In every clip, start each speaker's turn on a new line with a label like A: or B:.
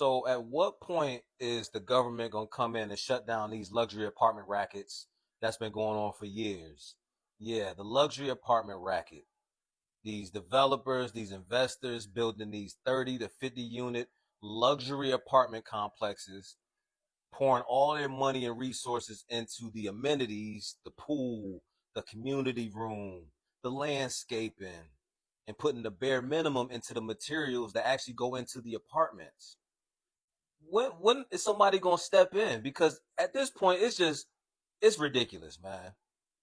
A: So at what point is the government going to come in and shut down these luxury apartment rackets that's been going on for years? Yeah, the luxury apartment racket. These developers, these investors building these 30 to 50 unit luxury apartment complexes, pouring all their money and resources into the amenities, the pool, the community room, the landscaping, and putting the bare minimum into the materials that actually go into the apartments. When is somebody gonna step in? Because at this point, it's ridiculous, man.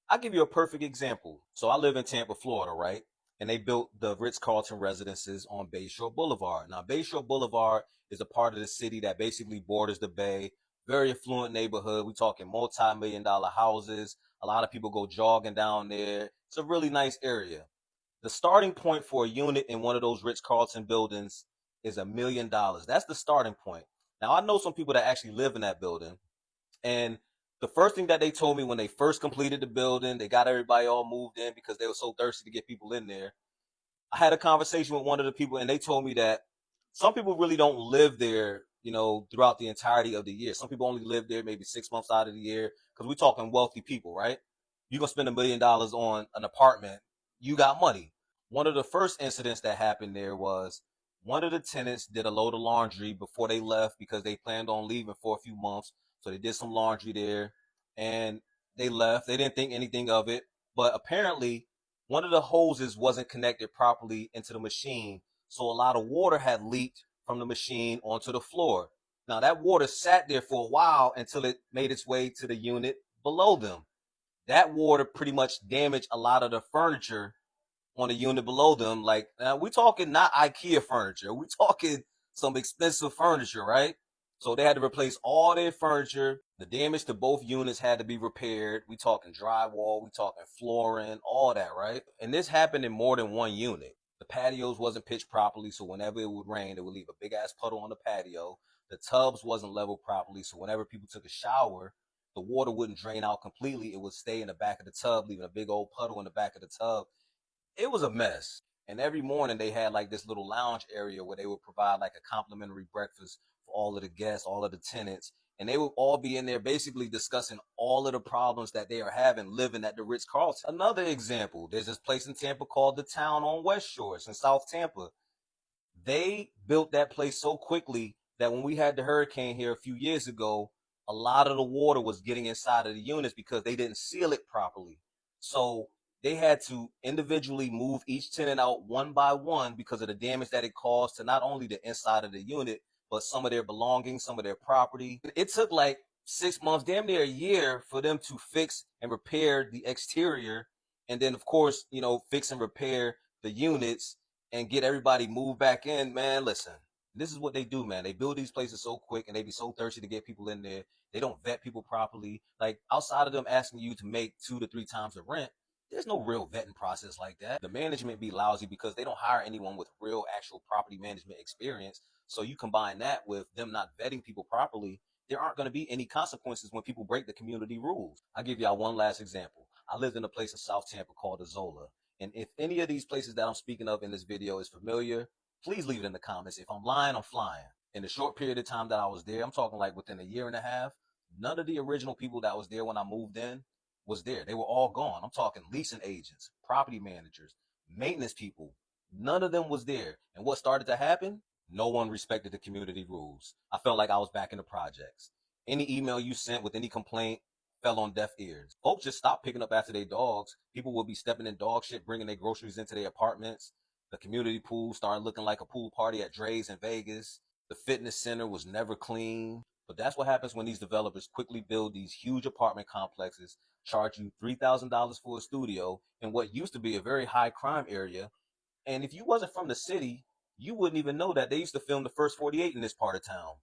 A: I'll give you a perfect example. So I live in Tampa, Florida, right? And they built the Ritz-Carlton residences on Bayshore Boulevard. Now, Bayshore Boulevard is a part of the city that basically borders the bay. Very affluent neighborhood. We talking multi-million dollar houses. A lot of people go jogging down there. It's a really nice area. The starting point for a unit in one of those Ritz-Carlton buildings is $1 million. That's the starting point. Now, I know some people that actually live in that building, and the first thing that they told me when they first completed the building, they got everybody all moved in because they were so thirsty to get people in there. I had a conversation with one of the people, and they told me that some people really don't live there, throughout the entirety of the year. Some people only live there maybe 6 months out of the year because we're talking wealthy people, right? You're going to spend $1 million on an apartment. You got money. One of the first incidents that happened there was one of the tenants did a load of laundry before they left because they planned on leaving for a few months. So they did some laundry there and they left. They didn't think anything of it. But apparently, one of the hoses wasn't connected properly into the machine. So a lot of water had leaked from the machine onto the floor. Now, that water sat there for a while until it made its way to the unit below them. That water pretty much damaged a lot of the furniture on the unit below them. Like, now we're talking not IKEA furniture. We're talking some expensive furniture, right? So they had to replace all their furniture. The damage to both units had to be repaired. We talking drywall, we talking flooring, all that, right? And this happened in more than one unit. The patios wasn't pitched properly, so whenever it would rain, it would leave a big ass puddle on the patio. The tubs wasn't leveled properly, so whenever people took a shower, the water wouldn't drain out completely. It would stay in the back of the tub, leaving a big old puddle in the back of the tub. It was a mess. And every morning they had like this little lounge area where they would provide like a complimentary breakfast for all of the guests, all of the tenants. And they would all be in there basically discussing all of the problems that they are having living at the Ritz Carlton. Another example, there's this place in Tampa called the Town on West Shore. It's in South Tampa. They built that place so quickly that when we had the hurricane here a few years ago, a lot of the water was getting inside of the units because they didn't seal it properly. So they had to individually move each tenant out one by one because of the damage that it caused to not only the inside of the unit, but some of their belongings, some of their property. It took like 6 months, damn near a year, for them to fix and repair the exterior. And then, of course, fix and repair the units and get everybody moved back in. Man, listen, this is what they do, man. They build these places so quick and they be so thirsty to get people in there. They don't vet people properly. Like, outside of them asking you to make 2 to 3 times the rent, there's no real vetting process like that. The management be lousy because they don't hire anyone with real actual property management experience. So you combine that with them not vetting people properly, there aren't going to be any consequences when people break the community rules. I'll give y'all one last example. I lived in a place in South Tampa called Azola. And if any of these places that I'm speaking of in this video is familiar, please leave it in the comments. If I'm lying, I'm flying. In the short period of time that I was there, I'm talking like within a year and a half, none of the original people that was there when I moved in was there. They were all gone. I'm talking leasing agents, property managers, maintenance people. None of them was there. And what started to happen? No one respected the community rules. I felt like I was back in the projects. Any email you sent with any complaint fell on deaf ears. Folks just stopped picking up after their dogs. People would be stepping in dog shit, bringing their groceries into their apartments. The community pool started looking like a pool party at Dre's in Vegas. The fitness center was never clean. But that's what happens when these developers quickly build these huge apartment complexes, charge you $3,000 for a studio in what used to be a very high crime area. And if you wasn't from the city, you wouldn't even know that they used to film the first 48 in this part of town.